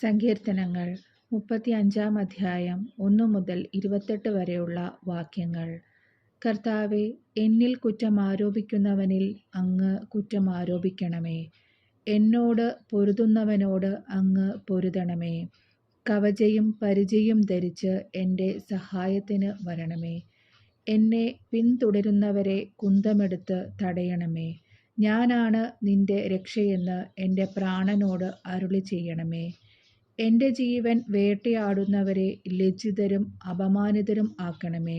സങ്കീർത്തനങ്ങൾ 35 അധ്യായം 1 മുതൽ 28 വരെയുള്ള വാക്യങ്ങൾ. കർത്താവേ, എന്നിൽ കുറ്റം ആരോപിക്കുന്നവനിൽ അങ്ങ് കുറ്റം ആരോപിക്കണമേ. എന്നോട് പൊരുതുന്നവനോട് അങ്ങ് പൊരുതണമേ. കവചയും പരിചയും ധരിച്ച് എൻ്റെ സഹായത്തിന് വരണമേ. എന്നെ പിന്തുടരുന്നവരെ കുന്തമെടുത്ത് തടയണമേ. ഞാനാണ് നിന്റെ രക്ഷയെന്ന് എൻ്റെ പ്രാണനോട് അരുളി ചെയ്യണമേ. എൻ്റെ ജീവൻ വേട്ടയാടുന്നവരെ ലജ്ജിതരും അപമാനിതരും ആക്കണമേ.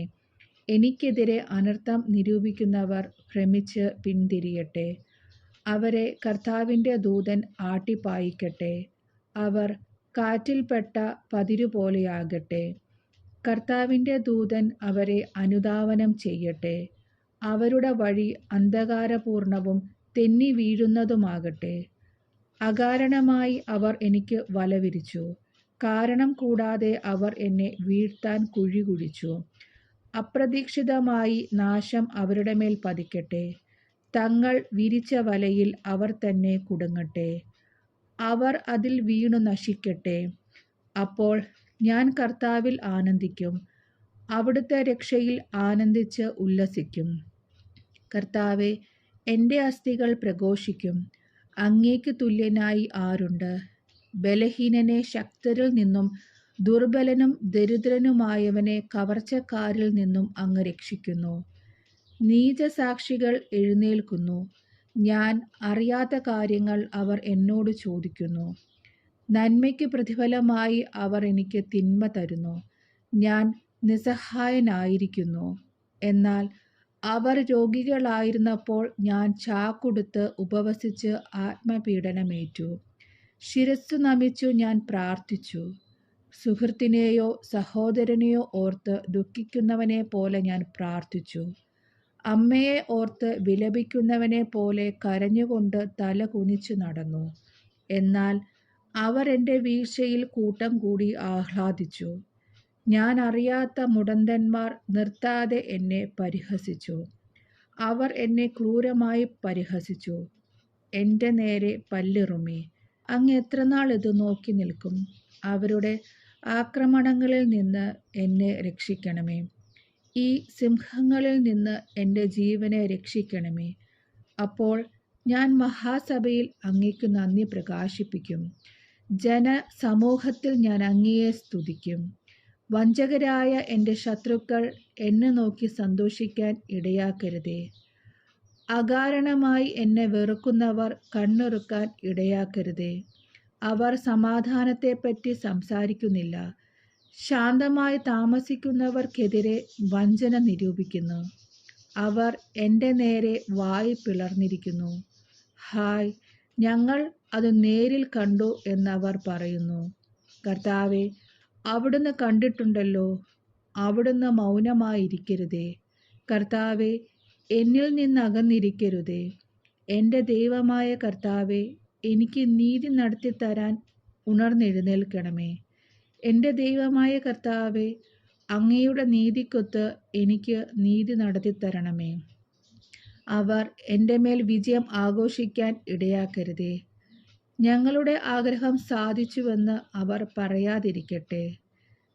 എനിക്കെതിരെ അനർത്ഥം നിരൂപിക്കുന്നവർ ഭ്രമിച്ച് പിന്തിരിയട്ടെ. അവരെ കർത്താവിൻ്റെ ദൂതൻ ആട്ടിപ്പായിക്കട്ടെ. അവർ കാറ്റിൽപ്പെട്ട പതിരുപോലെയാകട്ടെ. കർത്താവിൻ്റെ ദൂതൻ അവരെ അനുധാവനം ചെയ്യട്ടെ. അവരുടെ വഴി അന്ധകാരപൂർണവും തെന്നി വീഴുന്നതുമാകട്ടെ. അകാരണമായി അവർ എനിക്ക് വല വിരിച്ചു. കാരണം കൂടാതെ അവർ എന്നെ വീഴ്ത്താൻ കുഴി കുഴിച്ചു. അപ്രതീക്ഷിതമായി നാശം അവരുടെ മേൽ പതിക്കട്ടെ. തങ്ങൾ വിരിച്ച വലയിൽ അവർ തന്നെ കുടുങ്ങട്ടെ. അവർ അതിൽ വീണു നശിക്കട്ടെ. അപ്പോൾ ഞാൻ കർത്താവിൽ ആനന്ദിക്കും, അവിടുത്തെ രക്ഷയിൽ ആനന്ദിച്ച് ഉല്ലസിക്കും. കർത്താവേ, എൻ്റെ അസ്ഥികൾ പ്രഘോഷിക്കും. അങ്ങേക്ക് തുല്യനായി ആരുണ്ട്? ബലഹീനനെ ശക്തരിൽ നിന്നും ദുർബലനും ദരിദ്രനുമായവനെ കവർച്ചക്കാരിൽ നിന്നും അങ്ങ് രക്ഷിക്കുന്നു. നീചസാക്ഷികൾ എഴുന്നേൽക്കുന്നു. ഞാൻ അറിയാത്ത കാര്യങ്ങൾ അവർ എന്നോട് ചോദിക്കുന്നു. നന്മയ്ക്ക് പ്രതിഫലമായി അവർ എനിക്ക് തിന്മ തരുന്നു. ഞാൻ നിസ്സഹായനായിരിക്കുന്നു. എന്നാൽ അവർ രോഗികളായിരുന്നപ്പോൾ ഞാൻ ചാക്കുടുത്ത് ഉപവസിച്ച് ആത്മപീഡനമേറ്റു. ശിരസ്സു നമിച്ചു ഞാൻ പ്രാർത്ഥിച്ചു. സുഹൃത്തിനെയോ സഹോദരനെയോ ഓർത്ത് ദുഃഖിക്കുന്നവനെ പോലെ ഞാൻ പ്രാർത്ഥിച്ചു. അമ്മയെ ഓർത്ത് വിലപിക്കുന്നവനെ പോലെ കരഞ്ഞുകൊണ്ട് തല കുനിച്ചു നടന്നു. എന്നാൽ അവർ എൻ്റെ വീഴ്ചയിൽ കൂട്ടം കൂടി ആഹ്ലാദിച്ചു. ഞാൻ അറിയാത്ത മുടന്തന്മാർ നിർത്താതെ എന്നെ പരിഹസിച്ചു. അവർ എന്നെ ക്രൂരമായി പരിഹസിച്ചു. എൻ്റെ നേരെ പല്ലിറുമി. അങ്ങ് എത്രനാൾ ഇത് നോക്കി നിൽക്കും? അവരുടെ ആക്രമണങ്ങളിൽ നിന്ന് എന്നെ രക്ഷിക്കണമേ. ഈ സിംഹങ്ങളിൽ നിന്ന് എൻ്റെ ജീവനെ രക്ഷിക്കണമേ. അപ്പോൾ ഞാൻ മഹാസഭയിൽ അങ്ങേക്ക് നന്ദി പ്രകാശിപ്പിക്കും. ജനസമൂഹത്തിൽ ഞാൻ അങ്ങയെ സ്തുതിക്കും. വഞ്ചകരായ എൻ്റെ ശത്രുക്കൾ എന്നെ നോക്കി സന്തോഷിക്കാൻ ഇടയാക്കരുതേ. അകാരണമായി എന്നെ വെറുക്കുന്നവർ കണ്ണിറുക്കാൻ ഇടയാക്കരുതേ. അവർ സമാധാനത്തെപ്പറ്റി സംസാരിക്കുന്നില്ല. ശാന്തമായി താമസിക്കുന്നവർക്കെതിരെ വഞ്ചന നിരൂപിക്കുന്നു. അവർ എൻ്റെ നേരെ വായ് പിളർന്നിരിക്കുന്നു. ഹായ്, ഞങ്ങൾ അത് നേരിൽ കണ്ടു എന്നവർ പറയുന്നു. കർത്താവേ, അവിടുന്ന് കണ്ടിട്ടുണ്ടല്ലോ. അവിടുന്ന് മൗനമായിരിക്കരുതേ. കർത്താവേ, എന്നിൽ നിന്നകന്നിരിക്കരുതേ. എൻ്റെ ദൈവമായ കർത്താവേ, എനിക്ക് നീതി നടത്തിത്തരാൻ ഉണർന്നെഴുന്നേൽക്കണമേ. എൻ്റെ ദൈവമായ കർത്താവേ, അങ്ങയുടെ നീതിക്കൊത്ത് എനിക്ക് നീതി നടത്തിത്തരണമേ. അവർ എൻ്റെ മേൽ വിജയം ആഘോഷിക്കാൻ ഇടയാക്കരുതേ. ഞങ്ങളുടെ ആഗ്രഹം സാധിച്ചുവെന്ന് അവർ പറയാതിരിക്കട്ടെ.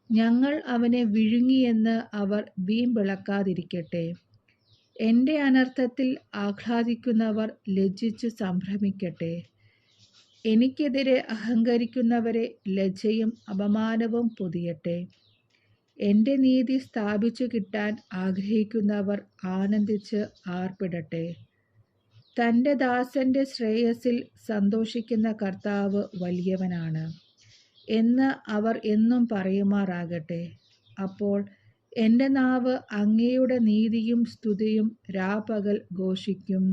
ഞങ്ങൾ അവനെ വിഴുങ്ങിയെന്ന് അവർ വീമ്പിളക്കാതിരിക്കട്ടെ. എൻ്റെ അനർത്ഥത്തിൽ ആഹ്ലാദിക്കുന്നവർ ലജ്ജിച്ചു സംഭ്രമിക്കട്ടെ. എനിക്കെതിരെ അഹങ്കരിക്കുന്നവരെ ലജ്ജയും അപമാനവും പൊതിയട്ടെ. എൻ്റെ നീതി സ്ഥാപിച്ചു കിട്ടാൻ ആഗ്രഹിക്കുന്നവർ ആനന്ദിച്ച് ആർപ്പിടട്ടെ. തൻ്റെ ദാസൻ്റെ ശ്രേയസ്സിൽ സന്തോഷിക്കുന്ന കർത്താവ് വലിയവനാണ് എന്ന് അവർ എന്നും പറയുമാറാകട്ടെ. അപ്പോൾ എൻ്റെ നാവ് അങ്ങയുടെ നീതിയും സ്തുതിയും രാപകൽ ഘോഷിക്കും.